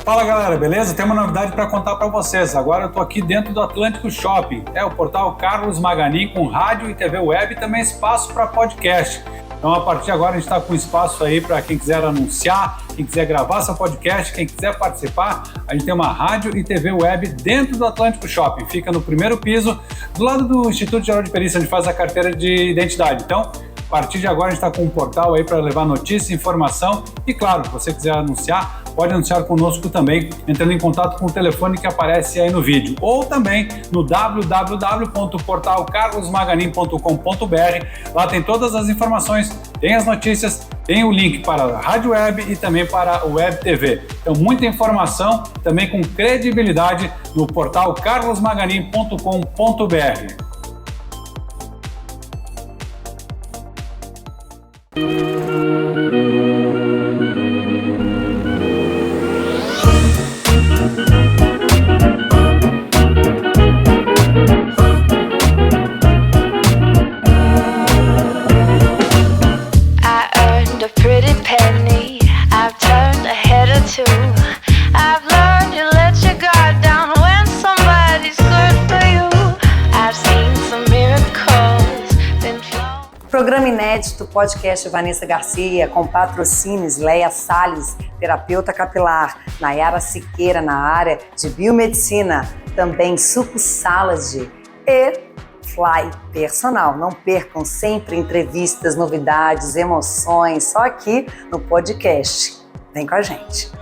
Fala galera, beleza? Tem uma novidade para contar para vocês. Agora eu estou aqui dentro do Atlântico Shopping. É o portal Carlos Maganin com rádio e TV web e também espaço para podcast. Então a partir de agora a gente está com espaço aí para quem quiser anunciar, quem quiser gravar seu podcast, quem quiser participar. A gente tem uma rádio e TV web dentro do Atlântico Shopping. Fica no primeiro piso, do lado do Instituto Geral de Perícia, onde faz a carteira de identidade. Então, a partir de agora a gente está com um portal aí para levar notícia, informação e claro, se você quiser anunciar, pode anunciar conosco também, entrando em contato com o telefone que aparece aí no vídeo ou também no www.portalcarlosmaganin.com.br. Lá tem todas as informações, tem as notícias, tem o link para a rádio web e também para o web TV. Então muita informação também com credibilidade no portal carlosmaganin.com.br. Programa inédito, podcast Vanessa Garcia, com patrocínios Leia Salles, terapeuta capilar, Nayara Siqueira na área de biomedicina, também Suco Salad e Fly Personal. Não percam sempre entrevistas, novidades, emoções, só aqui no podcast. Vem com a gente.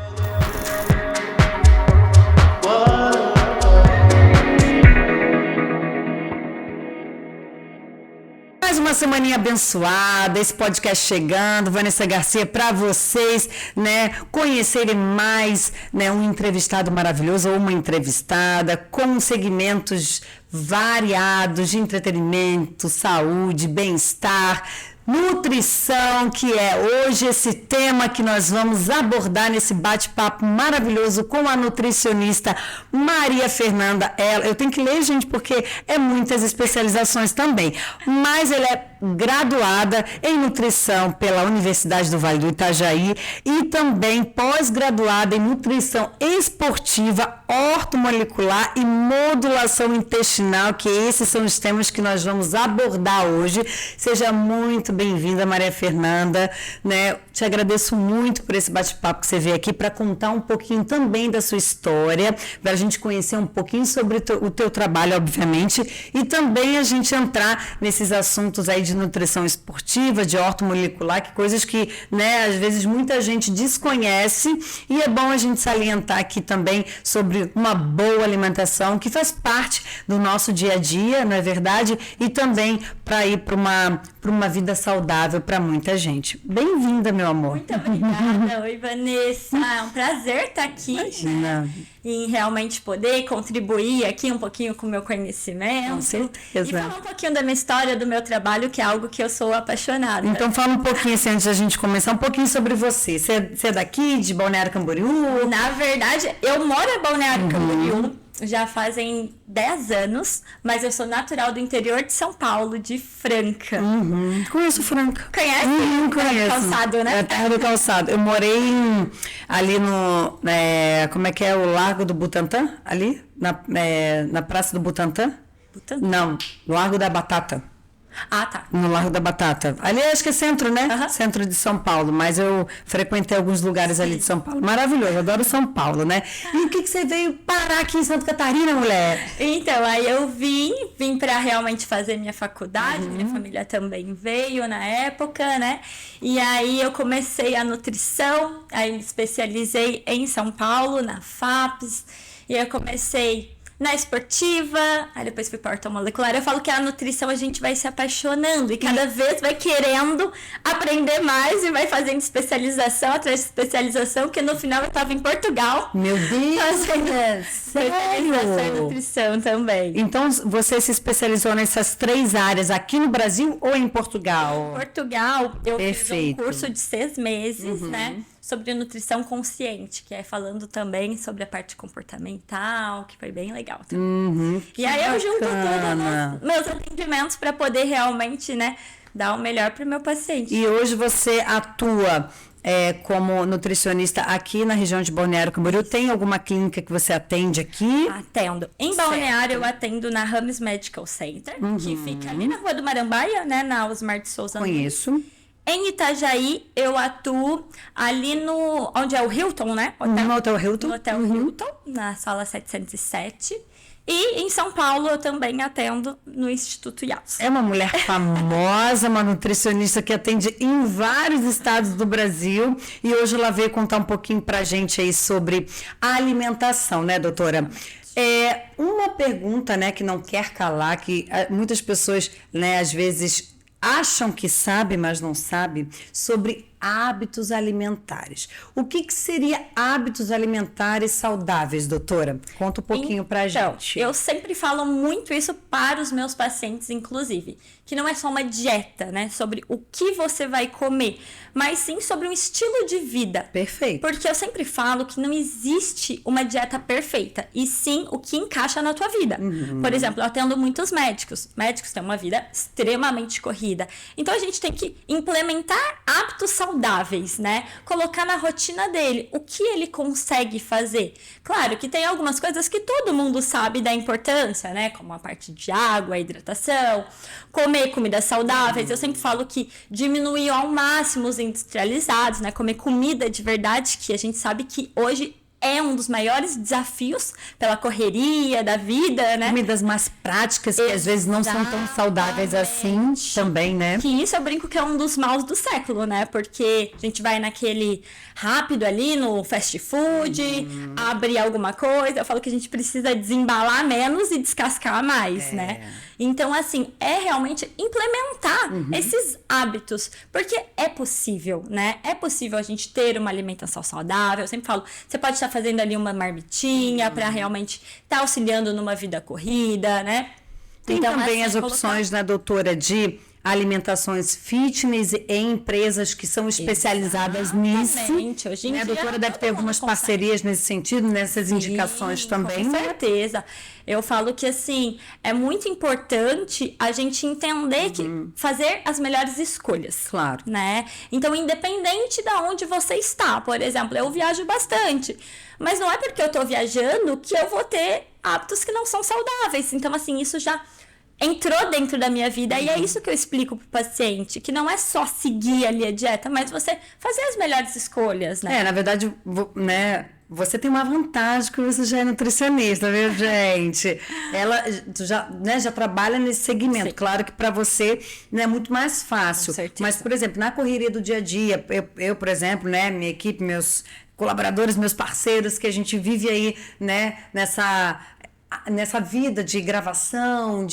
Mais uma semaninha abençoada, esse podcast chegando, Vanessa Garcia, para vocês, né, conhecerem mais, né, um entrevistado maravilhoso ou uma entrevistada com segmentos variados de entretenimento, saúde, bem-estar, nutrição, que é hoje esse tema que nós vamos abordar nesse bate-papo maravilhoso com a nutricionista Maria Fernanda. Eu tenho que ler, gente, porque é muitas especializações também, mas ela é graduada em nutrição pela Universidade do Vale do Itajaí e também pós-graduada em nutrição esportiva, ortomolecular e modulação intestinal, que esses são os temas que nós vamos abordar hoje. Seja muito bem-vinda, Maria Fernanda, né? Te agradeço muito por esse bate-papo que você veio aqui para contar um pouquinho também da sua história, para a gente conhecer um pouquinho sobre o teu trabalho, obviamente, e também a gente entrar nesses assuntos aí de nutrição esportiva, de ortomolecular, que coisas que, né, às vezes muita gente desconhece, e é bom a gente salientar aqui também sobre uma boa alimentação que faz parte do nosso dia a dia, não é verdade? E também para ir para uma vida saudável para muita gente. Bem-vinda, meu amor. Muito obrigada. Oi, Vanessa. É um prazer estar aqui. Imagina. Em realmente poder contribuir aqui um pouquinho com o meu conhecimento. Com certeza. E falar um pouquinho da minha história, do meu trabalho, que é algo que eu sou apaixonada. Então fala um pouquinho, assim, antes da gente começar, um pouquinho sobre você. Você é daqui, de Balneário Camboriú? Na verdade, eu moro em Balneário Camboriú. Já fazem 10 anos, mas eu sou natural do interior de São Paulo, de Franca. Conheço Franca. Conhece? Conheço. Calçado, né? É a terra do calçado. Eu morei ali no... como é que é? O Largo do Butantã? Ali? Na Praça do Butantã? Butantã? Não, no Largo da Batata. Ah, tá. No Largo da Batata. Ali acho que é centro, né? Centro de São Paulo, mas eu frequentei alguns lugares ali de São Paulo. Maravilhoso, adoro São Paulo, né? E o que você veio parar aqui em Santa Catarina, mulher? Então, aí eu vim para realmente fazer minha faculdade, minha família também veio na época, né? E aí eu comecei a nutrição, aí me especializei em São Paulo, na FAPES, e eu comecei na esportiva, aí depois fui para ortomolecular. Eu falo que a nutrição a gente vai se apaixonando e cada vez vai querendo aprender mais e vai fazendo especialização atrás de especialização, que no final eu estava em Portugal. Meu Deus! Fazendo especialização em nutrição também. Então você se especializou nessas 3 áreas aqui no Brasil ou em Portugal? Em Portugal, eu Perfeito. fiz um curso de 6 meses, né? Sobre nutrição consciente, que é falando também sobre a parte comportamental, que foi bem legal. E aí eu junto todos meus atendimentos para poder realmente, né, dar o melhor para o meu paciente. E hoje você atua como nutricionista aqui na região de Balneário Camboriú. Tem alguma clínica que você atende aqui? Atendo. Em Balneário eu atendo na Rames Medical Center, que fica ali na Rua do Marambaia, né, na Osmar de Souza. Conheço. Em Itajaí, eu atuo ali no... onde é o Hilton, né? No Hotel Hilton. No Hotel Hilton, na sala 707. E em São Paulo, eu também atendo no Instituto IAS. É uma mulher famosa, uma nutricionista que atende em vários estados do Brasil. E hoje ela veio contar um pouquinho pra gente aí sobre a alimentação, né, doutora? Uma pergunta, né, que não quer calar, que muitas pessoas, né, às vezes acham que sabe, mas não sabe, sobre hábitos alimentares. O que seria hábitos alimentares saudáveis, doutora? Conta um pouquinho pra gente. Eu sempre falo muito isso para os meus pacientes, inclusive, que não é só uma dieta, né, sobre o que você vai comer, mas sim sobre um estilo de vida. Perfeito. Porque eu sempre falo que não existe uma dieta perfeita, e sim o que encaixa na tua vida. Por exemplo, eu atendo muitos médicos. Médicos têm uma vida extremamente corrida. Então, a gente tem que implementar hábitos saudáveis, né? Colocar na rotina dele o que ele consegue fazer. Claro que tem algumas coisas que todo mundo sabe da importância, né? Como a parte de água, a hidratação, comer comidas saudáveis. Eu sempre falo que diminuir ao máximo os industrializados, né? Comer comida de verdade, que a gente sabe que hoje é um dos maiores desafios pela correria da vida, né? Comidas mais práticas, que às vezes não são tão saudáveis assim também, né? Que isso eu brinco que é um dos maus do século, né? Porque a gente vai naquele rápido ali, no fast food, abre alguma coisa. Eu falo que a gente precisa desembalar menos e descascar mais, né? Então, assim, é realmente implementar esses hábitos. Porque é possível, né? É possível a gente ter uma alimentação saudável. Eu sempre falo, você pode estar fazendo ali uma marmitinha para realmente estar auxiliando numa vida corrida, né? Tem então, também assim, as opções, né, doutora, de alimentações fitness em empresas que são especializadas nisso. Hoje em A dia, doutora deve ter algumas parcerias nesse sentido, nessas indicações também, com né? certeza. Eu falo que, assim, é muito importante a gente entender que fazer as melhores escolhas. Claro. Né? Então, independente de onde você está, por exemplo, eu viajo bastante, mas não é porque eu estou viajando que eu vou ter hábitos que não são saudáveis. Então, assim, isso já entrou dentro da minha vida e é isso que eu explico pro paciente, que não é só seguir ali a dieta, mas você fazer as melhores escolhas, né? Na verdade, né, você tem uma vantagem que você já é nutricionista, viu, gente? Ela já trabalha nesse segmento. Sim. Claro que para você, né, é muito mais fácil. Com certeza. Mas, por exemplo, na correria do dia a dia, eu, por exemplo, né, minha equipe, meus colaboradores, meus parceiros, que a gente vive aí, né, nessa vida de gravação,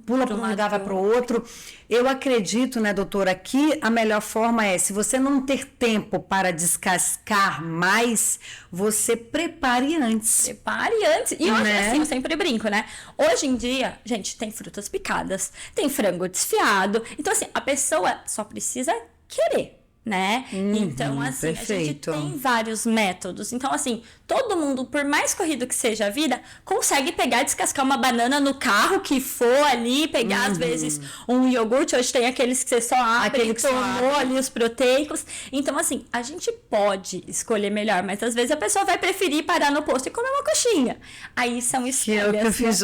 pula para um lugar, vai para o outro. Eu acredito, né, doutora, que a melhor forma é, se você não ter tempo para descascar mais, você prepare antes. Prepare antes. E hoje, Né? assim, eu sempre brinco, né? Hoje em dia, gente, tem frutas picadas, tem frango desfiado. Então, assim, a pessoa só precisa querer, né? Então, assim, perfeito. a gente tem vários métodos. Então, assim, todo mundo, por mais corrido que seja a vida, consegue pegar e descascar uma banana no carro que for ali, pegar, às vezes, um iogurte. Hoje tem aqueles que você só abre Aquele e que só tomou abre. ali os proteicos. Então, assim, a gente pode escolher melhor, mas às vezes a pessoa vai preferir parar no posto e comer uma coxinha. Aí são Que escolhas. é o que eu fiz.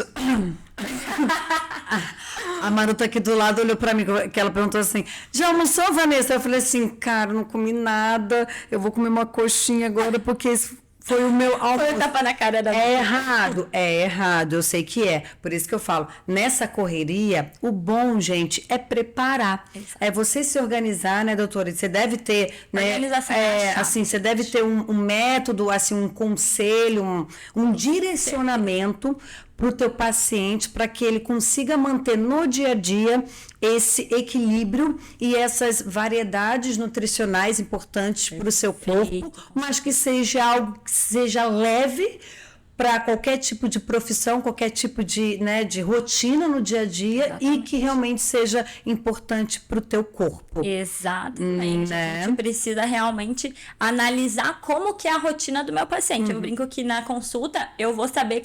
A Manu tá aqui do lado, olhou pra mim, que ela perguntou assim: já almoçou, Vanessa? Eu falei assim: cara, não comi nada, eu vou comer uma coxinha agora, porque esse foi o meu almoço. Foi um tapa na cara da É errado, eu sei que é. Por isso que eu falo, nessa correria, o bom, gente, é preparar. Exato. É você se organizar, né, doutora? Você deve ter, né? Organização é a chave. Assim, você deve ter um método, assim, um conselho, um direcionamento para o teu paciente, para que ele consiga manter no dia a dia esse equilíbrio e essas variedades nutricionais importantes para o seu corpo, mas que seja algo que seja leve, para qualquer tipo de profissão, qualquer tipo de, né, de rotina no dia a dia. Exatamente. E que realmente seja importante para o teu corpo. Exatamente. Né? A gente precisa realmente analisar como que é a rotina do meu paciente. Eu brinco que na consulta eu vou saber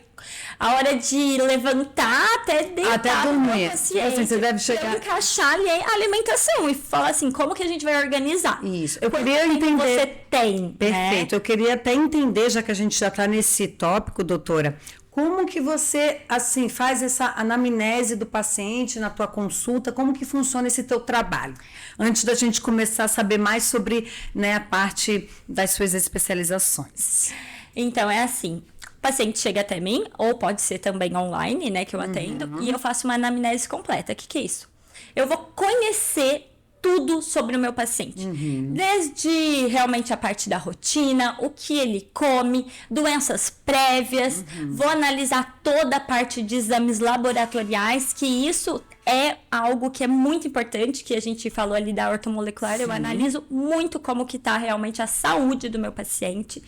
a hora de levantar até deitar. Até dormir. Assim, você deve chegar... Eu encaixar ali a alimentação e falar assim, como que a gente vai organizar? Isso. Eu queria entender... Você tem. Perfeito. Né? Eu queria até entender, já que a gente já está nesse tópico, doutora, como que você, assim, faz essa anamnese do paciente na tua consulta? Como que funciona esse teu trabalho? Antes da gente começar a saber mais sobre, né, a parte das suas especializações. Então, é assim, o paciente chega até mim, ou pode ser também online, né, que eu atendo, e eu faço uma anamnese completa. O que é isso? Eu vou conhecer tudo sobre o meu paciente. Desde realmente a parte da rotina, o que ele come, doenças prévias, vou analisar toda a parte de exames laboratoriais, que isso é algo que é muito importante, que a gente falou ali da ortomolecular. Sim. Eu analiso muito como que tá realmente a saúde do meu paciente.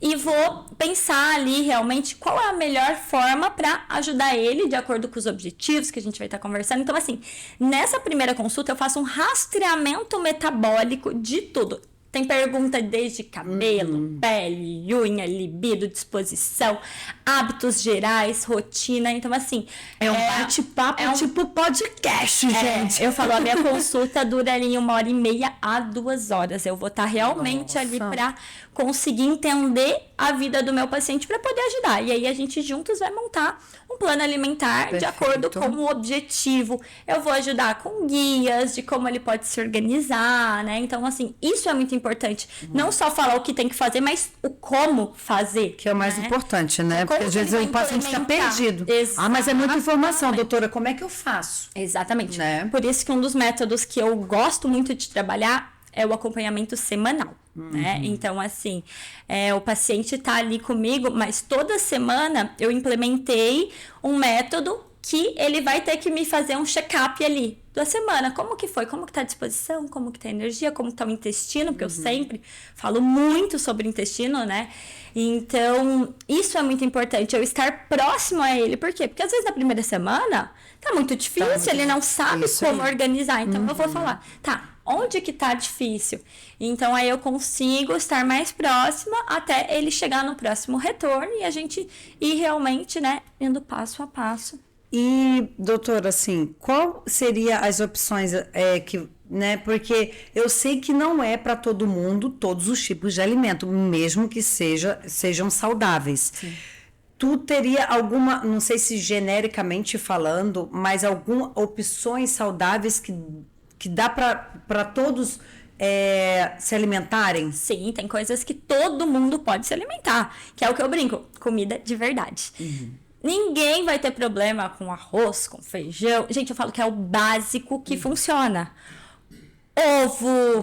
E vou pensar ali realmente qual é a melhor forma para ajudar ele de acordo com os objetivos que a gente vai estar conversando. Então, assim, nessa primeira consulta eu faço um rastreamento metabólico de tudo. Tem pergunta desde cabelo, pele, unha, libido, disposição, hábitos gerais, rotina. Então, assim... É um bate-papo tipo podcast, gente. Eu falo, a minha consulta dura ali 1h30 a 2 horas. Eu vou estar realmente ali para conseguir entender a vida do meu paciente para poder ajudar. E aí, a gente juntos vai montar um plano alimentar de acordo com o objetivo. Eu vou ajudar com guias de como ele pode se organizar, né? Então, assim, isso é muito importante. Não só falar o que tem que fazer, mas o como fazer. Que é o mais importante, né? Porque às vezes o paciente fica perdido. Exatamente. Mas é muita informação, doutora. Como é que eu faço? Exatamente. Né? Por isso que um dos métodos que eu gosto muito de trabalhar é o acompanhamento semanal. Né? Então, assim, o paciente tá ali comigo, mas toda semana eu implementei um método que ele vai ter que me fazer um check-up ali da semana. Como que foi? Como que tá a disposição? Como que tá a energia? Como que tá o intestino? Porque eu sempre falo muito sobre o intestino, né? Então, isso é muito importante, eu estar próximo a ele. Por quê? Porque às vezes na primeira semana tá muito difícil, ele não sabe como organizar. Então, eu vou falar, tá, onde que tá difícil? Então, aí eu consigo estar mais próxima até ele chegar no próximo retorno e a gente ir realmente, né, indo passo a passo. E, doutora, assim, qual seria as opções que, né, porque eu sei que não é para todo mundo todos os tipos de alimento, mesmo que sejam saudáveis. Sim. Tu teria alguma, não sei se genericamente falando, mas algumas opções saudáveis que dá para todos se alimentarem? Sim, tem coisas que todo mundo pode se alimentar, que é o que eu brinco, comida de verdade. Ninguém vai ter problema com arroz, com feijão. Gente, eu falo que é o básico que funciona. Ovo,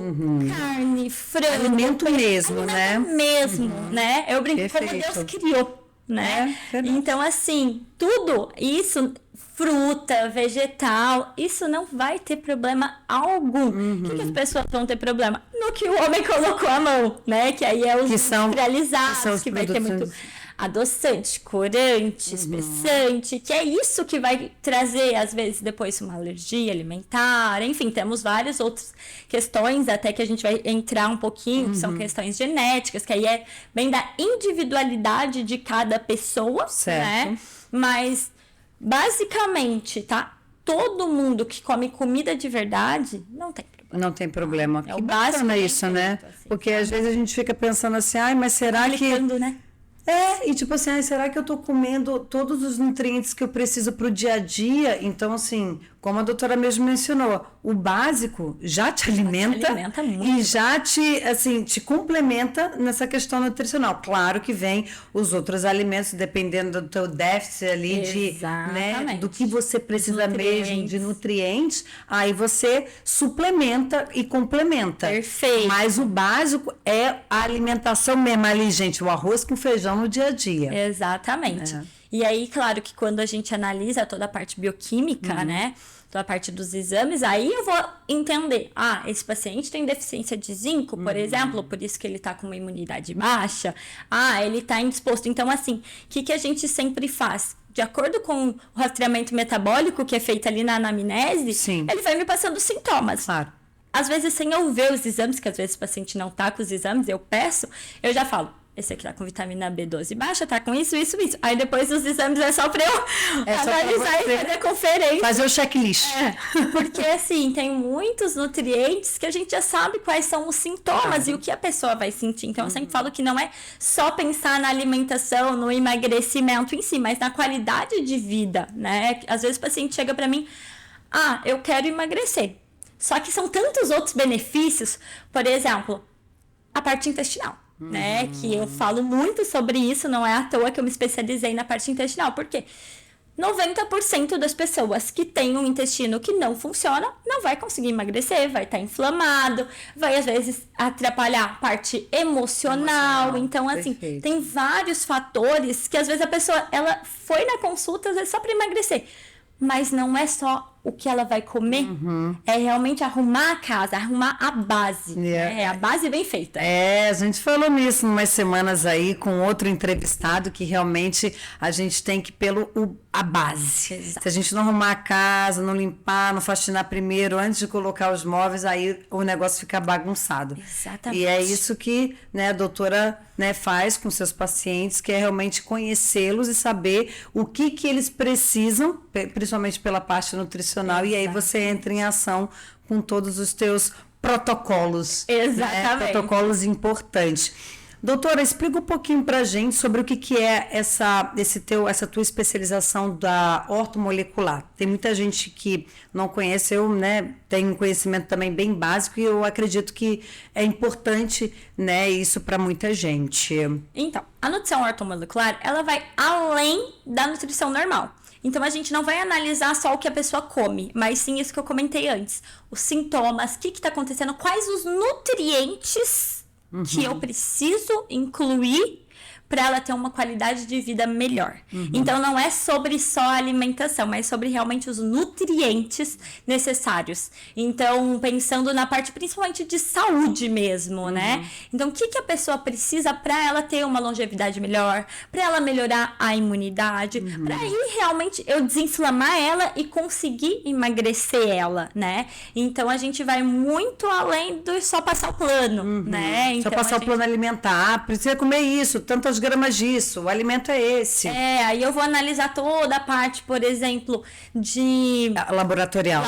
carne, frango. Alimento mesmo, né? Mesmo, né? Eu brinco como Deus criou, né? Então, assim, tudo isso, fruta, vegetal, isso não vai ter problema algum. O que as pessoas vão ter problema? No que o homem colocou a mão, né? Que aí é os industrializados, que vai ter muito adoçante, corante, espessante, que é isso que vai trazer, às vezes, depois uma alergia alimentar. Enfim, temos várias outras questões, até que a gente vai entrar um pouquinho, que são questões genéticas, que aí é bem da individualidade de cada pessoa, né? Mas, basicamente, tá? Todo mundo que come comida de verdade, não tem problema. Não tem problema. É o básico isso, né? Assim, porque às vezes a gente fica pensando assim, mas será que... né? E tipo assim, será que eu tô comendo todos os nutrientes que eu preciso pro dia a dia? Então, assim, como a doutora mesmo mencionou, o básico já te alimenta muito. E já te complementa nessa questão nutricional. Claro que vem os outros alimentos, dependendo do teu déficit ali, né, do que você precisa mesmo de nutrientes, aí você suplementa e complementa. Perfeito. Mas o básico é a alimentação mesmo ali, gente, o arroz com feijão no dia a dia. Exatamente. E aí, claro que quando a gente analisa toda a parte bioquímica, né? Toda a parte dos exames, aí eu vou entender. Esse paciente tem deficiência de zinco, por exemplo, por isso que ele tá com uma imunidade baixa. Ele tá indisposto. Então, assim, o que a gente sempre faz? De acordo com o rastreamento metabólico que é feito ali na anamnese, Sim. ele vai me passando sintomas. Claro. Às vezes, sem eu ver os exames, que às vezes o paciente não tá com os exames, eu peço, eu já falo, esse aqui tá com vitamina B12 baixa, tá com isso. Aí depois os exames é só pra eu analisar e fazer a conferência. Fazer o checklist. Porque assim, tem muitos nutrientes que a gente já sabe quais são os sintomas e o que a pessoa vai sentir. Então eu sempre falo que não é só pensar na alimentação, no emagrecimento em si, mas na qualidade de vida, né? Às vezes o paciente chega pra mim, eu quero emagrecer. Só que são tantos outros benefícios, por exemplo, a parte intestinal. Né? Que eu falo muito sobre isso, não é à toa que eu me especializei na parte intestinal, porque 90% das pessoas que têm um intestino que não funciona, não vai conseguir emagrecer, vai estar inflamado, vai às vezes atrapalhar a parte emocional. Então, assim, perfeito. Tem vários fatores que às vezes a pessoa, ela foi na consulta, às vezes só para emagrecer, mas não é só o que ela vai comer, é realmente arrumar a casa, arrumar a base. A base bem feita. A gente falou nisso umas semanas aí com outro entrevistado, que realmente a gente tem que ir a base. Exato. Se a gente não arrumar a casa, não limpar, não faxinar primeiro, antes de colocar os móveis, aí o negócio fica bagunçado. Exatamente. E é isso que, né, a doutora, né, faz com seus pacientes, que é realmente conhecê-los e saber o que eles precisam, principalmente pela parte nutricional. E aí você entra em ação com todos os teus protocolos. Exatamente. Né? Protocolos importantes. Doutora, explica um pouquinho pra gente sobre o que é essa tua especialização da ortomolecular. Tem muita gente que não conhece, eu, né, tenho um conhecimento também bem básico e eu acredito que é importante, né, isso para muita gente. Então, a nutrição ortomolecular, ela vai além da nutrição normal. Então, a gente não vai analisar só o que a pessoa come, mas sim isso que eu comentei antes. Os sintomas, o que está acontecendo, quais os nutrientes que eu preciso incluir para ela ter uma qualidade de vida melhor. Então, não é sobre só a alimentação, mas sobre realmente os nutrientes necessários. Então, pensando na parte principalmente de saúde mesmo, né? Então, o que a pessoa precisa para ela ter uma longevidade melhor, para ela melhorar a imunidade, para aí realmente eu desinflamar ela e conseguir emagrecer ela, né? Então, a gente vai muito além do só passar o plano, né? Então, só passar o plano alimentar, precisa comer isso, tantas gramas disso, o alimento é esse. Aí eu vou analisar toda a parte, por exemplo, de laboratorial,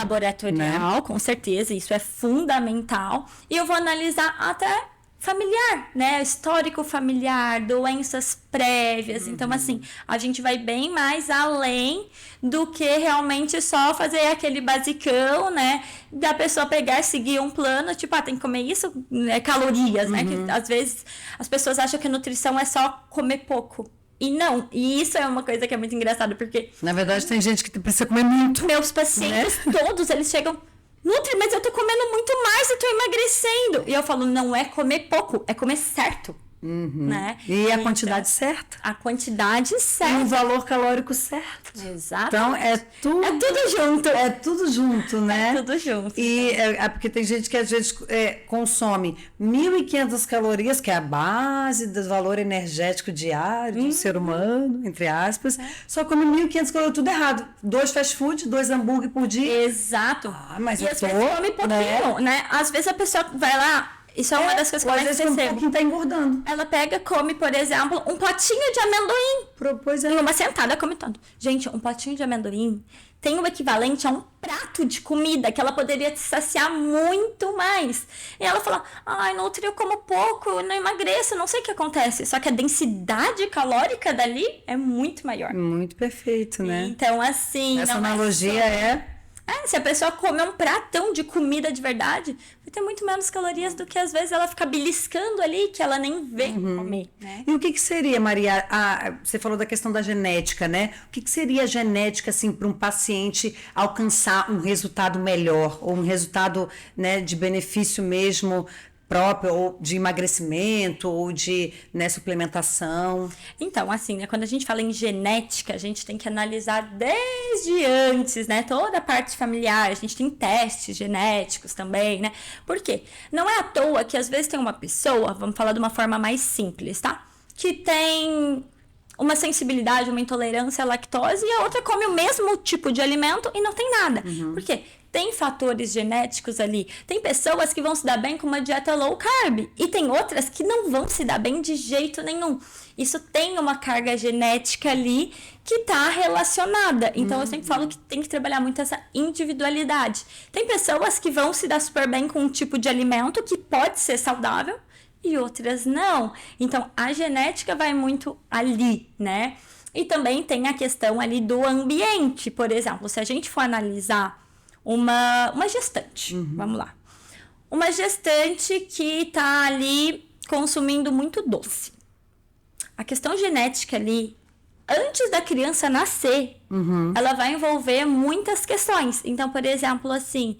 né? Com certeza, isso é fundamental. E eu vou analisar até familiar, né? Histórico familiar, doenças prévias. Então, assim, a gente vai bem mais além do que realmente só fazer aquele basicão, né? Da pessoa pegar, seguir um plano, tipo, tem que comer isso, calorias, né? Que às vezes as pessoas acham que a nutrição é só comer pouco. E não, e isso é uma coisa que é muito engraçada, porque... Na verdade, tem gente que precisa comer muito. Meus pacientes, todos, eles chegam... Nutri, mas eu tô comendo muito mais e tô emagrecendo. E eu falo, não é comer pouco, é comer certo. Né? E a quantidade certa. A quantidade certa. E o valor calórico certo. Exato. Então, é tudo junto. É tudo junto, né? É tudo junto. E porque tem gente que às vezes consome 1.500 calorias, que é a base do valor energético diário do ser humano, entre aspas. Só come 1.500 calorias, tudo errado. 2 fast food, 2 hambúrguer por dia. Exato. Mas e às vezes come pouquinho, né? Às vezes a pessoa vai lá... Isso é uma das coisas que eu mais percebo. Quem tá engordando. Ela pega, come, por exemplo, um potinho de amendoim. Pois é. Em uma sentada, come tanto. Gente, um potinho de amendoim tem o equivalente a um prato de comida que ela poderia te saciar muito mais. E ela fala, Nutri, eu como pouco, eu não emagreço, não sei o que acontece. Só que a densidade calórica dali é muito maior. Muito perfeito, né? Então, assim... Essa analogia se a pessoa comer um pratão de comida de verdade, vai ter muito menos calorias do que às vezes ela fica beliscando ali, que ela nem vê comer, né? E o que seria, Maria, você falou da questão da genética, né? O que seria a genética, assim, para um paciente alcançar um resultado melhor, ou um resultado, né, de benefício mesmo própria, ou de emagrecimento, ou de, né, suplementação? Então, assim, né, quando a gente fala em genética, a gente tem que analisar desde antes, né, toda a parte familiar, a gente tem testes genéticos também, né, por quê? Não é à toa que às vezes tem uma pessoa, vamos falar de uma forma mais simples, tá? Que tem uma sensibilidade, uma intolerância à lactose e a outra come o mesmo tipo de alimento e não tem nada. Por quê? Tem fatores genéticos ali. Tem pessoas que vão se dar bem com uma dieta low carb e tem outras que não vão se dar bem de jeito nenhum. Isso tem uma carga genética ali que está relacionada. Então, eu sempre falo que tem que trabalhar muito essa individualidade. Tem pessoas que vão se dar super bem com um tipo de alimento que pode ser saudável e outras não. Então, a genética vai muito ali, né? E também tem a questão ali do ambiente. Por exemplo, se a gente for analisar uma gestante, vamos lá. Uma gestante que tá ali consumindo muito doce. A questão genética ali, antes da criança nascer, ela vai envolver muitas questões. Então, por exemplo, assim,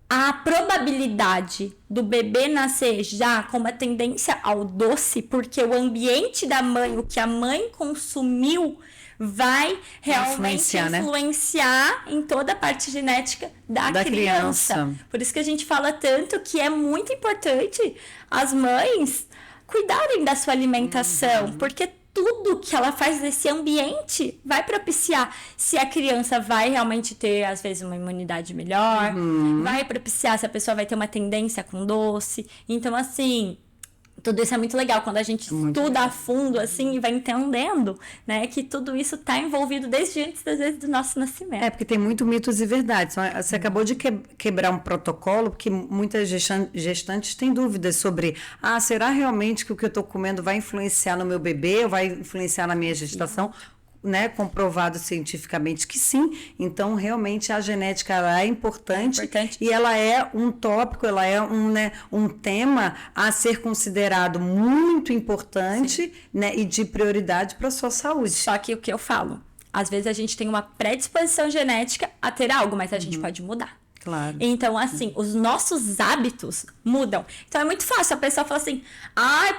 a probabilidade do bebê nascer já com uma tendência ao doce, porque o ambiente da mãe, o que a mãe consumiu, vai realmente influenciar em toda a parte genética da criança. Por isso que a gente fala tanto que é muito importante as mães cuidarem da sua alimentação, porque tudo que ela faz nesse ambiente vai propiciar se a criança vai realmente ter, às vezes, uma imunidade melhor, vai propiciar se a pessoa vai ter uma tendência com doce. Então, assim, tudo isso é muito legal quando a gente estuda a fundo, assim, e vai entendendo, né, que tudo isso está envolvido desde antes, às vezes, do nosso nascimento. É, porque tem muito mitos e verdades. Você acabou de quebrar um protocolo, porque muitas gestantes têm dúvidas sobre, será realmente que o que eu estou comendo vai influenciar no meu bebê, ou vai influenciar na minha gestação? Né, comprovado cientificamente que sim. Então, realmente, a genética ela é importante e ela é um tópico, ela é um tema a ser considerado muito importante, né, e de prioridade para a sua saúde. Só que o que eu falo, às vezes a gente tem uma predisposição genética a ter algo, mas a gente pode mudar. Claro. Então, assim, os nossos hábitos mudam. Então, é muito fácil a pessoa falar assim,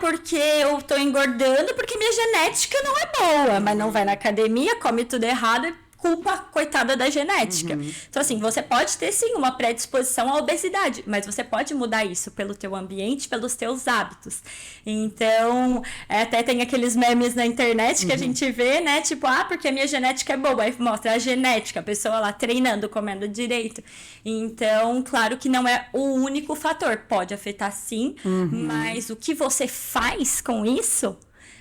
porque eu tô engordando porque minha genética não é boa, mas não vai na academia, come tudo errado e culpa a coitada da genética. Então, assim, você pode ter, sim, uma predisposição à obesidade, mas você pode mudar isso pelo teu ambiente, pelos teus hábitos. Então, até tem aqueles memes na internet que a gente vê, né? Tipo, porque a minha genética é boa. Aí mostra a genética, a pessoa lá treinando, comendo direito. Então, claro que não é o único fator. Pode afetar, sim, mas o que você faz com isso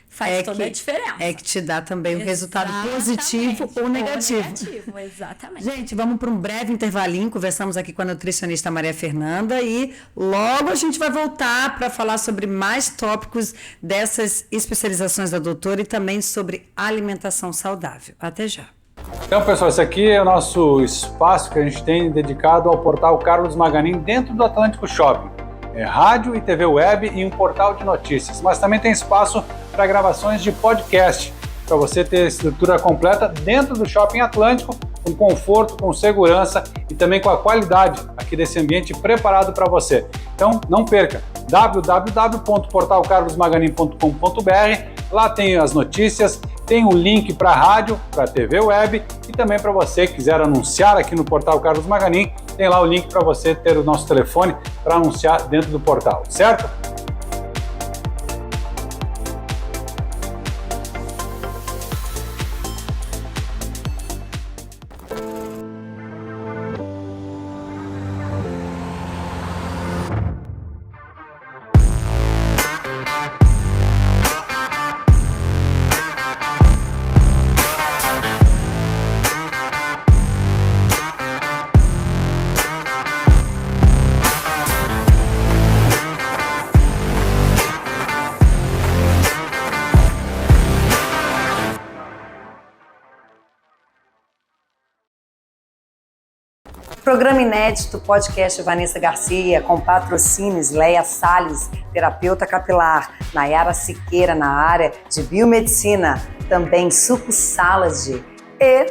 faz toda a diferença. É que te dá também o resultado positivo ou negativo. Exatamente. Gente, vamos para um breve intervalinho. Conversamos aqui com a nutricionista Maria Fernanda e logo a gente vai voltar para falar sobre mais tópicos dessas especializações da doutora e também sobre alimentação saudável. Até já. Então, pessoal, esse aqui é o nosso espaço que a gente tem dedicado ao portal Carlos Maganin dentro do Atlântico Shopping. É rádio e TV web e um portal de notícias, mas também tem espaço para gravações de podcast, para você ter a estrutura completa dentro do Shopping Atlântico, com conforto, com segurança e também com a qualidade aqui desse ambiente preparado para você. Então, não perca, www.portalcarlosmaganin.com.br, lá tem as notícias, tem o link para a rádio, para a TV web e também para você que quiser anunciar aqui no portal Carlos Maganin, tem lá o link para você ter o nosso telefone para anunciar dentro do portal, certo? Programa inédito, podcast Vanessa Garcia, com patrocínios Leia Salles, terapeuta capilar, Nayara Siqueira na área de biomedicina, também Suco Salad e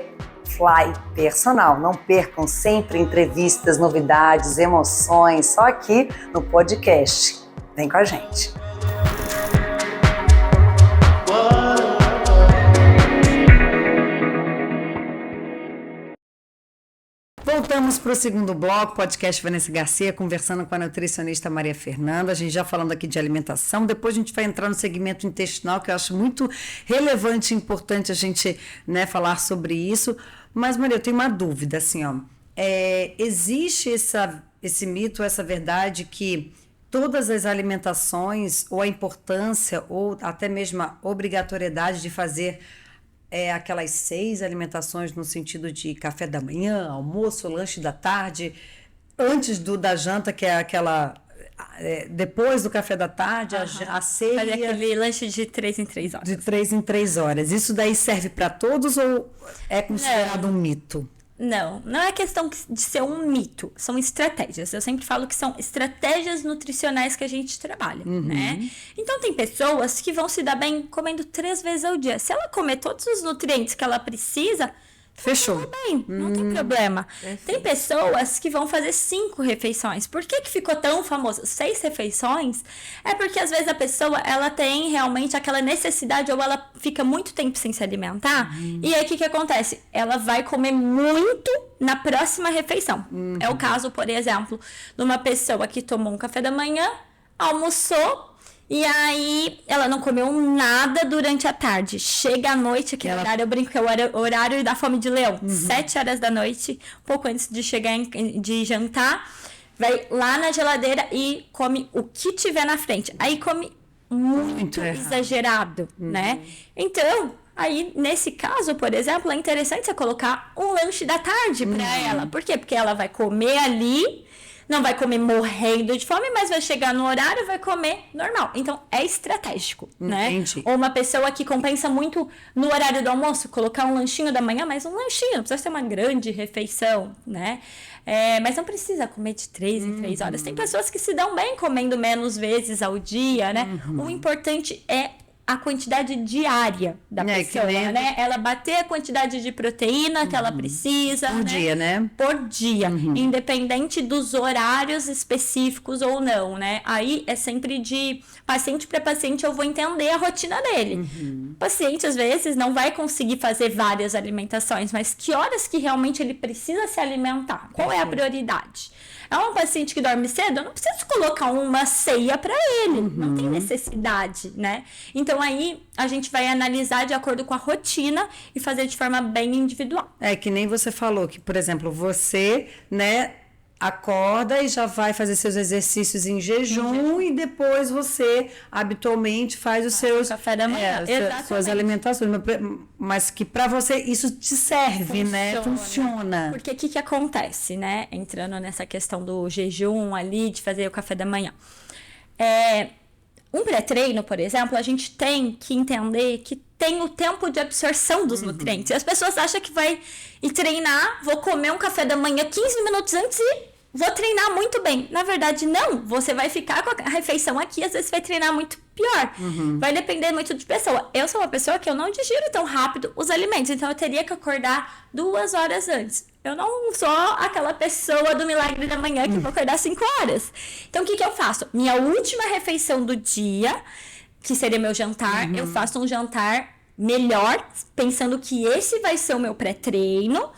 Fly Personal. Não percam sempre entrevistas, novidades, emoções, só aqui no podcast. Vem com a gente. Voltamos para o segundo bloco, podcast Vanessa Garcia, conversando com a nutricionista Maria Fernanda. A gente já falando aqui de alimentação, depois a gente vai entrar no segmento intestinal, que eu acho muito relevante e importante a gente, né, falar sobre isso. Mas, Maria, eu tenho uma dúvida, assim, ó. Existe esse mito, essa verdade que todas as alimentações, ou a importância, ou até mesmo a obrigatoriedade de fazer aquelas 6 alimentações no sentido de café da manhã, almoço, lanche da tarde, antes da janta, que é aquela... depois do café da tarde, a ceia... Fazer aquele lanche de 3 em 3 horas. De 3 em 3 horas. Isso daí serve para todos ou é considerado um mito? Não é questão de ser um mito, são estratégias. Eu sempre falo que são estratégias nutricionais que a gente trabalha, né? Então, tem pessoas que vão se dar bem comendo 3 vezes ao dia. Se ela comer todos os nutrientes que ela precisa, fechou. Tudo bem, não tem problema. Tem pessoas que vão fazer 5 refeições. Por que ficou tão famoso? 6 refeições é porque às vezes a pessoa ela tem realmente aquela necessidade ou ela fica muito tempo sem se alimentar. E aí o que acontece? Ela vai comer muito na próxima refeição. É o caso, por exemplo, de uma pessoa que tomou um café da manhã, almoçou. E aí, ela não comeu nada durante a tarde. Chega à noite, aquele horário, eu brinco que é o horário da fome de leão. 7 horas da noite, pouco antes de chegar de jantar, vai lá na geladeira e come o que tiver na frente. Aí come muito exagerado, né? Então, aí, nesse caso, por exemplo, é interessante você colocar um lanche da tarde para ela. Por quê? Porque ela vai comer ali... Não vai comer morrendo de fome, mas vai chegar no horário e vai comer normal. Então, é estratégico, né? Ou uma pessoa que compensa muito no horário do almoço, colocar um lanchinho da manhã, mas um lanchinho, não precisa ser uma grande refeição, né? Mas não precisa comer de 3 em 3 horas. Tem pessoas que se dão bem comendo menos vezes ao dia, né? O importante é a quantidade diária da pessoa, né? Ela bater a quantidade de proteína que ela precisa. Por dia, né? Por dia. Independente dos horários específicos ou não, né? Aí é sempre de paciente para paciente, eu vou entender a rotina dele. O paciente, às vezes, não vai conseguir fazer várias alimentações, mas que horas que realmente ele precisa se alimentar? Qual é a prioridade? É um paciente que dorme cedo, eu não preciso colocar uma ceia para ele. Não tem necessidade, né? Então, aí, a gente vai analisar de acordo com a rotina e fazer de forma bem individual. É que nem você falou, que, por exemplo, você, né, acorda e já vai fazer seus exercícios em jejum e depois você habitualmente faz os seus café da manhã, suas alimentações, mas que para você isso te serve, né? Funciona. Porque o que acontece, né? Entrando nessa questão do jejum ali, de fazer o café da manhã. Um pré-treino, por exemplo, a gente tem que entender que tem o tempo de absorção dos nutrientes. E as pessoas acham que vai ir treinar, vou comer um café da manhã 15 minutos antes e vou treinar muito bem. Na verdade, não. Você vai ficar com a refeição aqui, às vezes vai treinar muito pior. Vai depender muito de pessoa. Eu sou uma pessoa que eu não digiro tão rápido os alimentos, então eu teria que acordar 2 horas antes. Eu não sou aquela pessoa do milagre da manhã que vou acordar 5 horas. Então, o que eu faço? Minha última refeição do dia, que seria meu jantar, eu faço um jantar melhor, pensando que esse vai ser o meu pré-treino.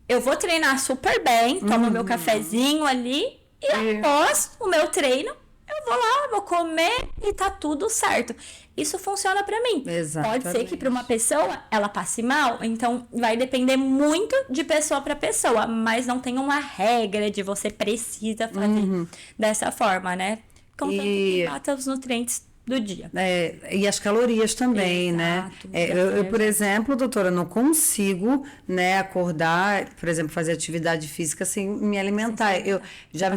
Eu vou treinar super bem, tomo meu cafezinho ali e após o meu treino, eu vou lá, vou comer e tá tudo certo. Isso funciona pra mim. Exatamente. Pode ser que pra uma pessoa ela passe mal, então vai depender muito de pessoa pra pessoa, mas não tem uma regra de você precisa fazer dessa forma, né? Contanto que mata os nutrientes do dia. E as calorias também, né? Eu, por exemplo, doutora, não consigo, né, acordar, por exemplo, fazer atividade física sem me alimentar. Eu já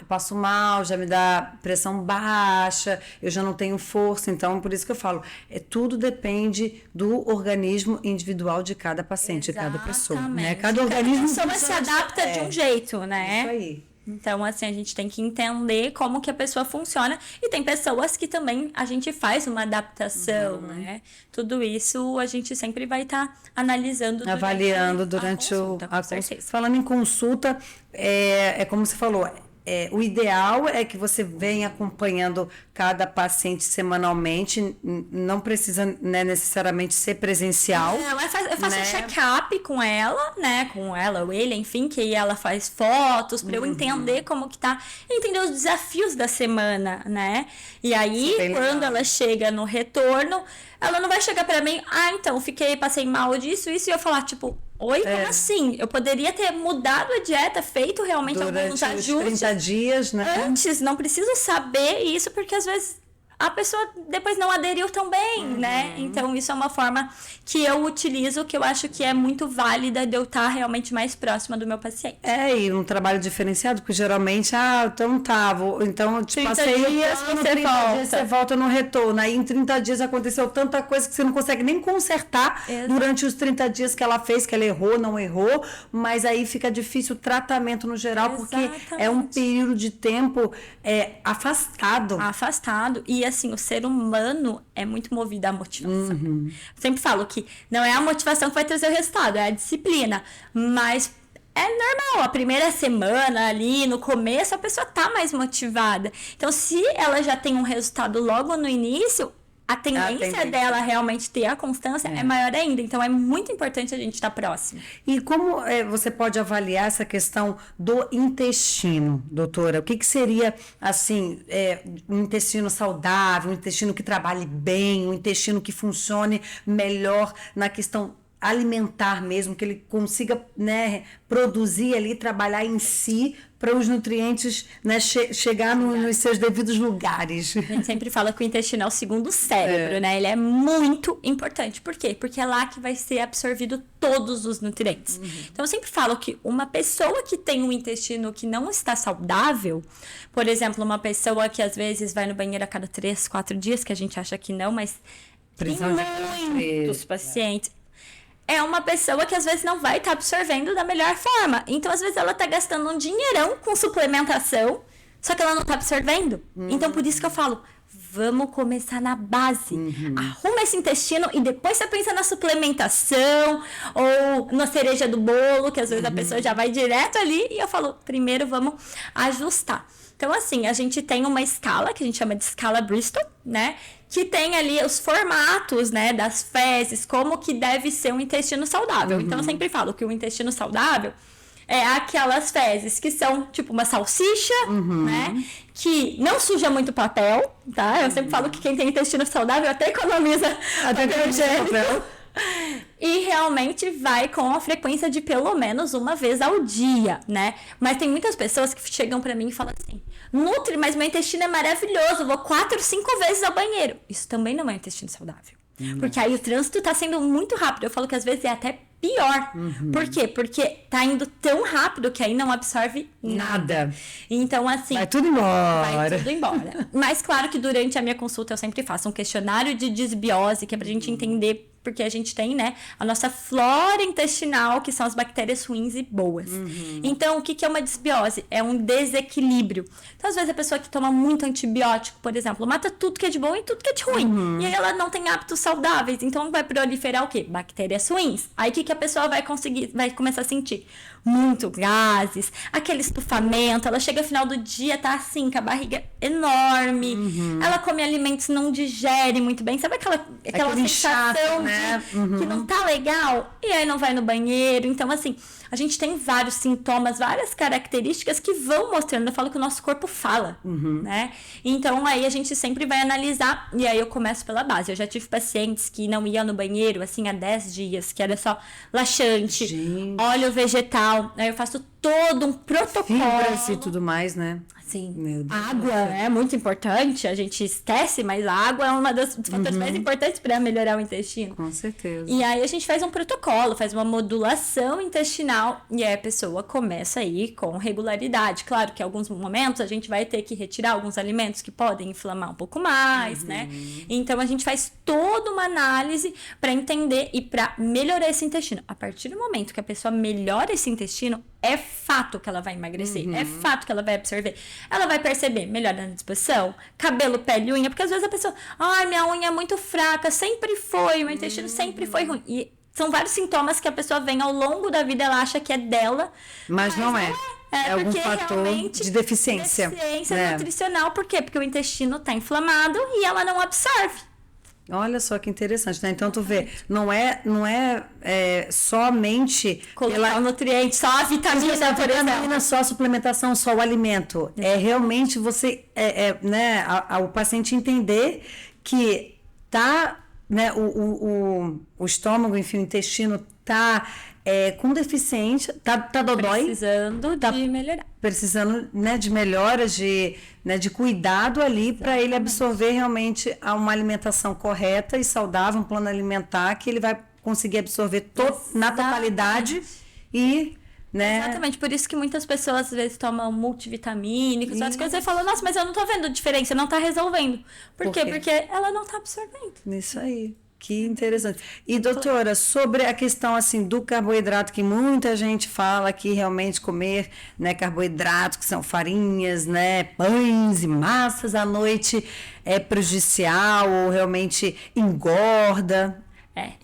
passo mal, já me dá pressão baixa, eu já não tenho força, então por isso que eu falo, tudo depende do organismo individual de cada paciente, de cada pessoa, né? Cada organismo se adapta de um jeito, né? Isso aí. Então, assim, a gente tem que entender como que a pessoa funciona. E tem pessoas que também a gente faz uma adaptação, né? Tudo isso a gente sempre vai estar analisando. Avaliando durante a consulta. Falando em consulta, como você falou, o ideal é que você venha acompanhando cada paciente semanalmente, não precisa, né, necessariamente ser presencial. Eu faço um check-up com ela, né, com ela ou ele, enfim, que aí ela faz fotos para eu entender como que tá, entender os desafios da semana, né? E aí, quando ela chega no retorno, ela não vai chegar para mim, então, passei mal disso, isso, e eu falar, tipo, oi, como assim? Eu poderia ter mudado a dieta, feito realmente alguns ajustes. 30 dias, né? Antes, não preciso saber isso, porque às vezes a pessoa depois não aderiu tão bem, né? Então, isso é uma forma que eu utilizo, que eu acho que é muito válida de eu estar realmente mais próxima do meu paciente. E um trabalho diferenciado, porque geralmente, então eu te passei 30 dias, você volta no retorno. Aí em 30 dias aconteceu tanta coisa que você não consegue nem consertar durante os 30 dias que ela fez, que ela errou, não errou, mas aí fica difícil o tratamento no geral, porque é um período de tempo afastado. E assim, o ser humano é muito movido à motivação. Sempre falo que não é a motivação que vai trazer o resultado, é a disciplina. Mas é normal, a primeira semana ali, no começo, a pessoa tá mais motivada. Então, se ela já tem um resultado logo no início, a tendência dela realmente ter a constância é maior ainda. Então, é muito importante a gente estar próximo. E como você pode avaliar essa questão do intestino, doutora? O que seria, assim, um intestino saudável, um intestino que trabalhe bem, um intestino que funcione melhor na questão alimentar mesmo, que ele consiga, né, produzir ali, trabalhar em si para os nutrientes, né, chegar nos seus devidos lugares. A gente sempre fala que o intestino é o segundo cérebro, né? Ele é muito importante. Por quê? Porque é lá que vai ser absorvido todos os nutrientes. Então, eu sempre falo que uma pessoa que tem um intestino que não está saudável, por exemplo, uma pessoa que às vezes vai no banheiro a cada 3, 4 dias, que a gente acha que não, mas tem muitos pacientes. É uma pessoa que às vezes não vai estar absorvendo da melhor forma. Então, às vezes, ela está gastando um dinheirão com suplementação, só que ela não está absorvendo. Então, por isso que eu falo, vamos começar na base. Arruma esse intestino e depois você pensa na suplementação ou na cereja do bolo, que às vezes a pessoa já vai direto ali. E eu falo, primeiro vamos ajustar. Então, assim, a gente tem uma escala, que a gente chama de escala Bristol, né? Que tem ali os formatos, né, das fezes, como que deve ser um intestino saudável. Então, eu sempre falo que o intestino saudável é aquelas fezes que são tipo uma salsicha, né? Que não suja muito papel, tá? Eu sempre falo que quem tem intestino saudável até economiza papel higiênico. E realmente vai com a frequência de pelo menos uma vez ao dia, né? Mas tem muitas pessoas que chegam pra mim e falam assim: Nutri, mas meu intestino é maravilhoso, vou 4, 5 vezes ao banheiro. Isso também não é um intestino saudável. Porque aí o trânsito tá sendo muito rápido. Eu falo que às vezes é até pior. Por quê? Porque tá indo tão rápido que aí não absorve nada. Então, assim... Vai tudo embora. Vai tudo embora. Mas claro que durante a minha consulta eu sempre faço um questionário de desbiose, que é pra gente entender... Porque a gente tem, né, a nossa flora intestinal, que são as bactérias ruins e boas. Então, o que é uma desbiose? É um desequilíbrio. Então, às vezes, a pessoa que toma muito antibiótico, por exemplo, mata tudo que é de bom e tudo que é de ruim. E aí, ela não tem hábitos saudáveis. Então, vai proliferar o quê? Bactérias ruins. Aí, o que a pessoa vai começar a sentir? Muito gases, aquele estufamento. Ela chega no final do dia, tá assim, com a barriga enorme. Ela come alimentos, não digere muito bem. Sabe aquela sensação chato, né? Que não tá legal? E aí não vai no banheiro. Então, assim, a gente tem vários sintomas, várias características que vão mostrando. Eu falo que o nosso corpo fala, né? Então, aí a gente sempre vai analisar. E aí eu começo pela base. Eu já tive pacientes que não iam no banheiro, assim, há 10 dias. Que era só laxante, óleo vegetal. Aí eu faço todo um protocolo. Fibras e tudo mais, né? Sim. A água é muito importante, a gente esquece, mas a água é uma dos fatores mais importantes para melhorar o intestino. Com certeza. E aí a gente faz um protocolo, faz uma modulação intestinal e aí a pessoa começa a ir com regularidade. Claro que em alguns momentos a gente vai ter que retirar alguns alimentos que podem inflamar um pouco mais, né? Então a gente faz toda uma análise para entender e para melhorar esse intestino. A partir do momento que a pessoa melhora esse intestino, é fato que ela vai emagrecer, é fato que ela vai absorver. Ela vai perceber melhora na disposição, cabelo, pele, unha, porque às vezes a pessoa, minha unha é muito fraca, sempre foi, meu intestino sempre foi ruim. E são vários sintomas que a pessoa vem ao longo da vida, ela acha que é dela. Mas não é. algum porque fator realmente de deficiência. Deficiência nutricional, por quê? Porque o intestino tá inflamado e ela não absorve. Olha só que interessante, né? Então tu vê, não é somente Colocar o nutriente, só a vitamina, por exemplo. só a suplementação, só o alimento. É realmente você, né, o paciente entender que tá, né, o estômago, enfim, o intestino tá com deficiência, tá dodói. Precisando de melhorar. Precisando, né, de melhoras, de cuidado ali para ele absorver realmente uma alimentação correta e saudável, um plano alimentar que ele vai conseguir absorver na totalidade e, né? Exatamente, por isso que muitas pessoas às vezes tomam multivitamínicos, outras coisas, e falam, nossa, mas eu não tô vendo diferença, não tá resolvendo. Por quê? Porque ela não tá absorvendo. Isso aí. Que interessante. E, doutora, sobre a questão, assim, do carboidrato, que muita gente fala que realmente comer, né, carboidratos, que são farinhas, né, pães e massas à noite é prejudicial ou realmente engorda.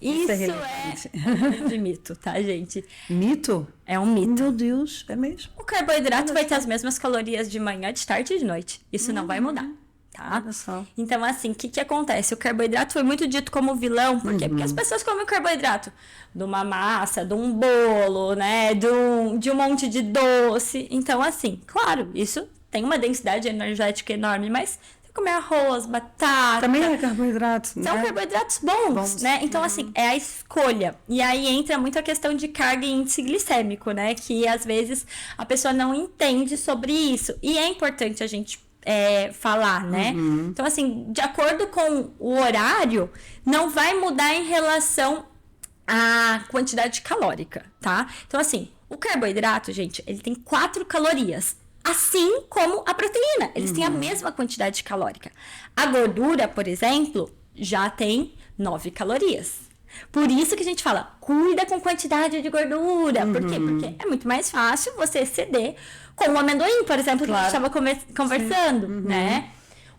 Isso é de mito, tá, gente? Mito? É um mito. Meu Deus, é mesmo. O carboidrato vai ter as mesmas calorias de manhã, de tarde e de noite. Isso não vai mudar. Tá? Olha só. Então, assim, o que acontece? O carboidrato foi muito dito como vilão, por quê? Porque as pessoas comem o carboidrato de uma massa, de um bolo, né, de um monte de doce. Então, assim, claro, isso tem uma densidade energética enorme, mas você comer arroz, batata... Também é carboidrato, né? São carboidratos bons, né? Então, assim, é a escolha. E aí entra muito a questão de carga e índice glicêmico, né? Que, às vezes, a pessoa não entende sobre isso. E é importante a gente falar, né? Então, assim, de acordo com o horário, não vai mudar em relação à quantidade calórica, tá? Então, assim, o carboidrato, gente, ele tem 4 calorias. Assim como a proteína, eles têm a mesma quantidade calórica. A gordura, por exemplo, já tem 9 calorias. Por isso que a gente fala, cuida com quantidade de gordura. Por quê? Porque é muito mais fácil você exceder com o amendoim, por exemplo, que a gente estava conversando, né?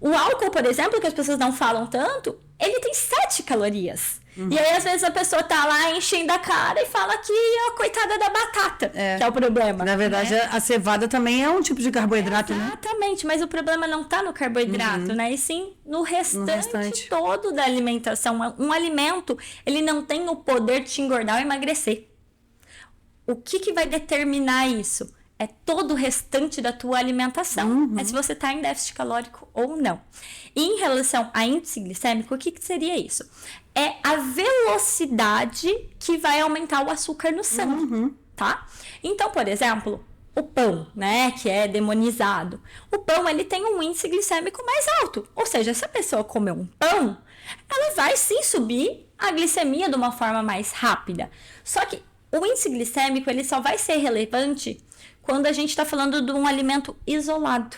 O álcool, por exemplo, que as pessoas não falam tanto, ele tem 7 calorias. E aí, às vezes, a pessoa tá lá enchendo a cara e fala que é a coitada da batata, que é o problema. Na verdade, né? a cevada também é um tipo de carboidrato, né? Exatamente, mas o problema não tá no carboidrato, né? E sim no restante todo da alimentação. Um alimento, ele não tem o poder de te engordar ou emagrecer. O que vai determinar isso? É todo o restante da tua alimentação. É se você está em déficit calórico ou não. E em relação a índice glicêmico, o que seria isso? É a velocidade que vai aumentar o açúcar no sangue, tá? Então, por exemplo, o pão, né, que é demonizado. O pão, ele tem um índice glicêmico mais alto. Ou seja, se a pessoa comer um pão, ela vai sim subir a glicemia de uma forma mais rápida. Só que o índice glicêmico, ele só vai ser relevante quando a gente está falando de um alimento isolado.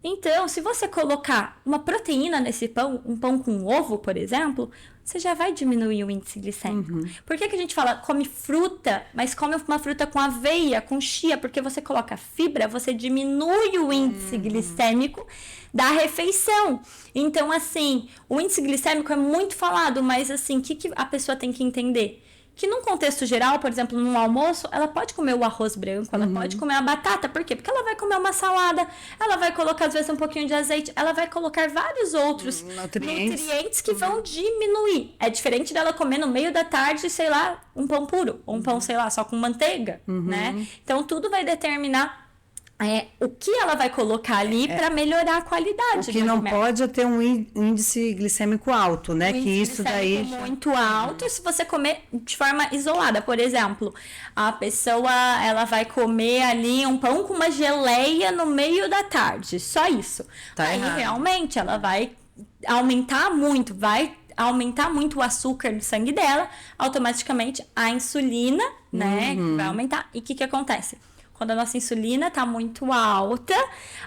Então, se você colocar uma proteína nesse pão, um pão com ovo, por exemplo, você já vai diminuir o índice glicêmico. Por que a gente fala, come fruta, mas come uma fruta com aveia, com chia? Porque você coloca fibra, você diminui o índice glicêmico da refeição. Então, assim, o índice glicêmico é muito falado, mas assim, o que a pessoa tem que entender? Que num contexto geral, por exemplo, num almoço, ela pode comer o arroz branco, ela pode comer a batata. Por quê? Porque ela vai comer uma salada, ela vai colocar, às vezes, um pouquinho de azeite, ela vai colocar vários outros nutrientes que vão diminuir. É diferente dela comer no meio da tarde, sei lá, um pão puro, ou um pão, sei lá, só com manteiga, né? Então, tudo vai determinar o que ela vai colocar ali para melhorar a qualidade. O que não pode é ter um índice glicêmico alto, né? Que isso daí muito alto se você comer de forma isolada. Por exemplo, a pessoa ela vai comer ali um pão com uma geleia no meio da tarde, só isso. Aí realmente ela vai aumentar muito, o açúcar no sangue dela, automaticamente a insulina, né, vai aumentar. E o que acontece? Quando a nossa insulina tá muito alta,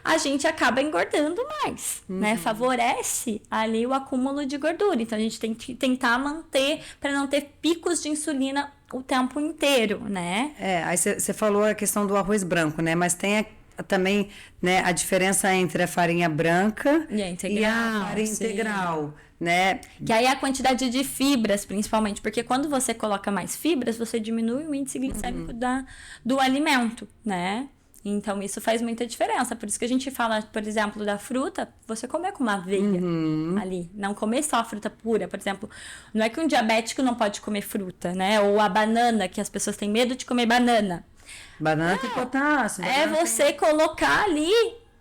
a gente acaba engordando mais, né? Favorece ali o acúmulo de gordura. Então, a gente tem que tentar manter para não ter picos de insulina o tempo inteiro, né? Aí você falou a questão do arroz branco, né? Mas tem também, né, a diferença entre a farinha branca e a farinha integral, né? Que aí é a quantidade de fibras, principalmente, porque quando você coloca mais fibras, você diminui o índice glicêmico do alimento, né? Então, isso faz muita diferença. Por isso que a gente fala, por exemplo, da fruta, você comer com uma aveia ali. Não comer só a fruta pura, por exemplo. Não é que um diabético não pode comer fruta, né? Ou a banana, que as pessoas têm medo de comer banana. Banana tem potássio. É você colocar ali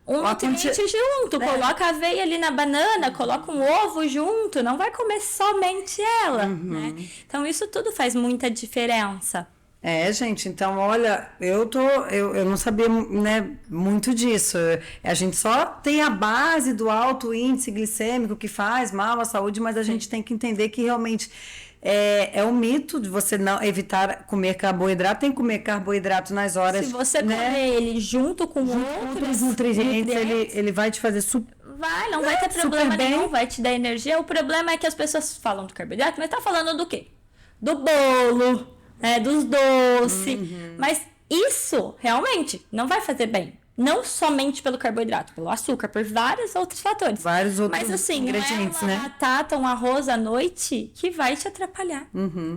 um nutriente junto. Coloca a aveia ali na banana, coloca um ovo junto. Não vai comer somente ela, né? Então, isso tudo faz muita diferença. Gente, então, olha, eu não sabia, né, muito disso. A gente só tem a base do alto índice glicêmico que faz mal à saúde, mas a gente tem que entender que realmente é um mito de você não evitar comer carboidrato. Tem que comer carboidrato nas horas. Se você comer ele junto com outros nutrientes, ele vai te fazer super. Não vai ter problema nenhum, vai te dar energia. O problema é que as pessoas falam do carboidrato, mas tá falando do quê? Do bolo. Dos doces, mas isso realmente não vai fazer bem. Não somente pelo carboidrato, pelo açúcar, por vários outros fatores. Vários outros mas, assim, ingredientes, não é uma batata, um arroz à noite que vai te atrapalhar,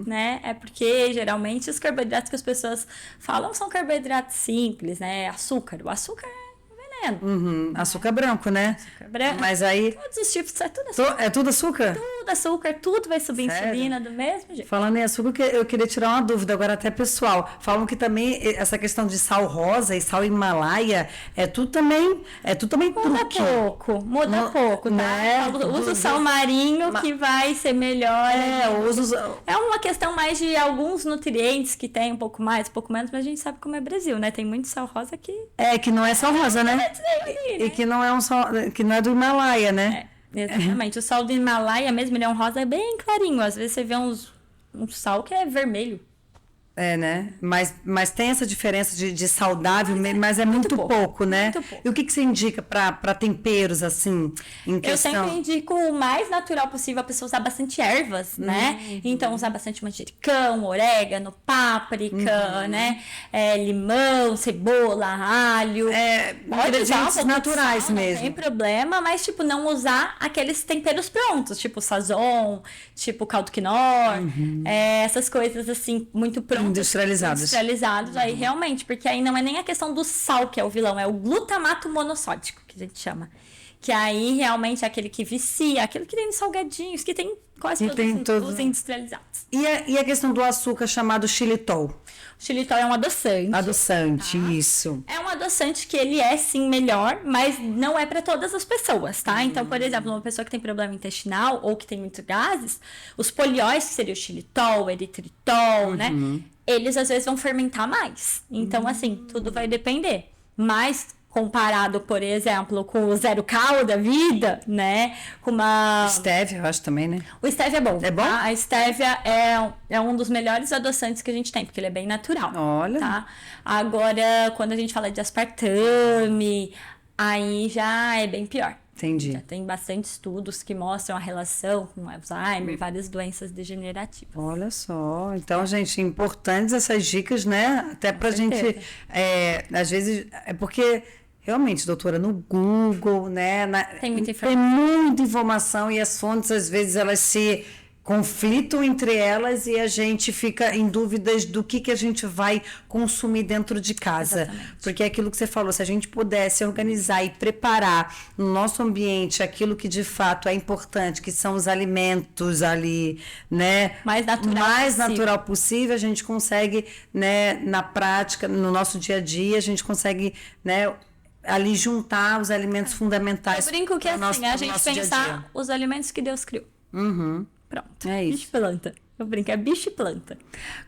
né? É porque, geralmente, os carboidratos que as pessoas falam são carboidratos simples, né? Açúcar. O açúcar é veneno. Açúcar branco, né? Açúcar branco. Mas aí... Todos os tipos, é tudo açúcar. É tudo açúcar? Tudo açúcar, tudo vai subir insulina do mesmo jeito. Falando em açúcar, eu queria tirar uma dúvida agora até pessoal. Falam que também essa questão de sal rosa e sal Himalaia é tudo também Muda pouco, tá? Né? Usa o sal marinho que vai ser melhor. É uma questão mais de alguns nutrientes que tem um pouco mais, um pouco menos, mas a gente sabe como é Brasil, né? Tem muito sal rosa que... que não é sal rosa, né? E que não é um sal, que não é do Himalaia, né? Exatamente. O sal do Himalaia mesmo, ele é um rosa bem clarinho. Às vezes você vê um sal que é vermelho. Né? Mas tem essa diferença de saudável, mas é muito pouco, né? Muito pouco. E o que você indica para temperos, assim, em questão? Eu sempre indico o mais natural possível a pessoa usar bastante ervas, né? Então, usar bastante manjericão, orégano, páprica, né? Limão, cebola, alho. Pode usar naturais sal, mesmo. Não tem problema, mas, tipo, não usar aqueles temperos prontos, tipo sazon, tipo caldo quinor, essas coisas, assim, muito prontas. Industrializados, aí realmente, porque aí não é nem a questão do sal que é o vilão, é o glutamato monossódico, que a gente chama. Que aí realmente é aquele que vicia, aquele que tem salgadinhos, que tem quase todos os industrializados. E a questão do açúcar chamado xilitol? O xilitol é um adoçante. Adoçante, isso. É um adoçante que ele é sim melhor, mas não é para todas as pessoas, tá? Então, por exemplo, uma pessoa que tem problema intestinal ou que tem muitos gases, os polióis, que seria o xilitol, eritritol, né? Eles às vezes vão fermentar mais. Então, assim, tudo vai depender. Mas comparado, por exemplo, com o Zero Cal da vida, né? Com uma... Stevia, eu acho também, né? O stevia é bom. É bom? Tá? A stevia é um dos melhores adoçantes que a gente tem, porque ele é bem natural. Olha. Tá? Agora, quando a gente fala de aspartame, aí já é bem pior. Entendi. Já tem bastante estudos que mostram a relação com Alzheimer e várias doenças degenerativas. Olha só. Então, gente, importantes essas dicas, né? Até pra gente... às vezes... É porque... Realmente, doutora, no Google, né? Tem muita informação. Tem muita informação e as fontes, às vezes, elas se conflitam entre elas e a gente fica em dúvidas do que a gente vai consumir dentro de casa. Exatamente. Porque é aquilo que você falou, se a gente pudesse organizar e preparar no nosso ambiente aquilo que de fato é importante, que são os alimentos ali, né? Mais natural possível, a gente consegue, né, na prática, no nosso dia a dia, a gente consegue, né, ali juntar os alimentos fundamentais. Eu brinco que assim, a gente pensar os alimentos que Deus criou. Pronto. É isso. Bicho e planta. Eu brinco, é bicho e planta.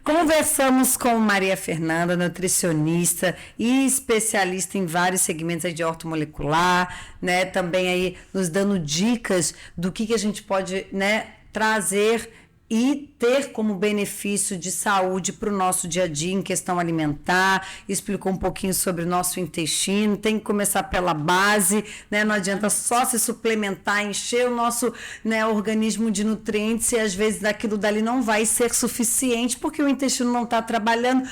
Conversamos com Maria Fernanda, nutricionista e especialista em vários segmentos aí de ortomolecular, né? Também aí nos dando dicas do que a gente pode, né, trazer e ter como benefício de saúde para o nosso dia a dia em questão alimentar, explicou um pouquinho sobre o nosso intestino, tem que começar pela base, né? Não adianta só se suplementar, encher o nosso, né, organismo de nutrientes e às vezes aquilo dali não vai ser suficiente porque o intestino não está trabalhando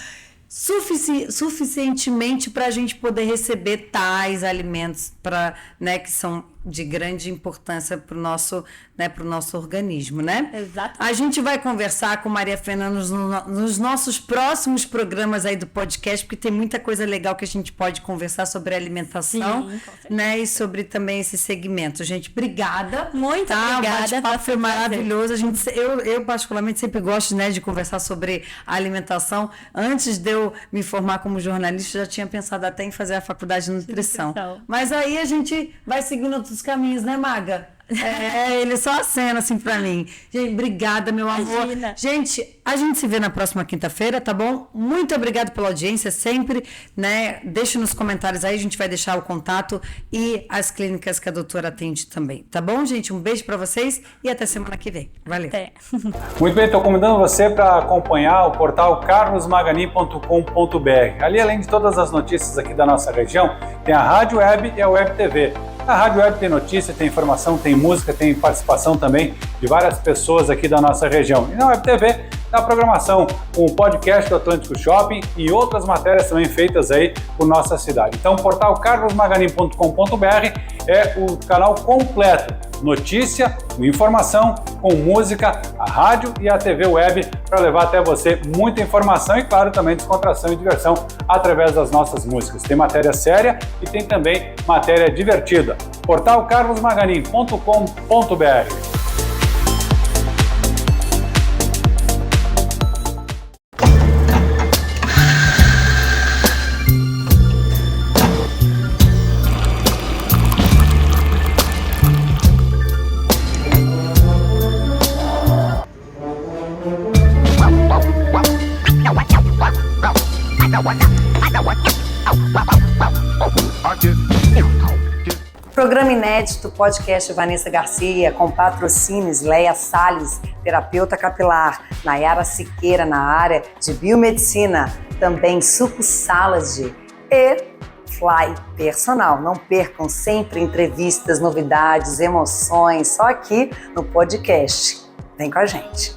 suficientemente para a gente poder receber tais alimentos, né, que são de grande importância para o nosso organismo, né? Exato. A gente vai conversar com Maria Fernanda nos nossos próximos programas aí do podcast, porque tem muita coisa legal que a gente pode conversar sobre alimentação, né? E sobre também esse segmento. Gente, obrigada. Muito obrigada. O bate-papo foi maravilhoso. Eu particularmente sempre gosto, né, de conversar sobre a alimentação. Antes de eu me formar como jornalista, já tinha pensado até em fazer a faculdade de nutrição. Mas aí a gente vai seguindo outros caminhos, né, Maga? Ele só acena assim pra mim. Gente, obrigada, meu amor. Gente, a gente se vê na próxima quinta-feira, tá bom? Muito obrigado pela audiência sempre, né? Deixe nos comentários aí, a gente vai deixar o contato e as clínicas que a doutora atende também, tá bom, gente? Um beijo pra vocês e até semana que vem. Valeu. Muito bem, estou convidando você para acompanhar o portal carlosmaganin.com.br. Ali, além de todas as notícias aqui da nossa região, tem a Rádio Web e a Web TV. A Rádio Web tem notícia, tem informação, tem música, tem participação também de várias pessoas aqui da nossa região. E na Web TV, a programação com o podcast do Atlântico Shopping e outras matérias também feitas aí por nossa cidade. Então, o portal carlosmaganin.com.br é o canal completo. Notícia, informação, com música, a rádio e a TV Web para levar até você muita informação e, claro, também descontração e diversão através das nossas músicas. Tem matéria séria e tem também matéria divertida. Portal carlosmaganin.com.br. Programa inédito, podcast Vanessa Garcia, com patrocínios Leia Salles, terapeuta capilar, Nayara Siqueira na área de biomedicina, também Suco Salad e Fly Personal. Não percam sempre entrevistas, novidades, emoções, só aqui no podcast. Vem com a gente.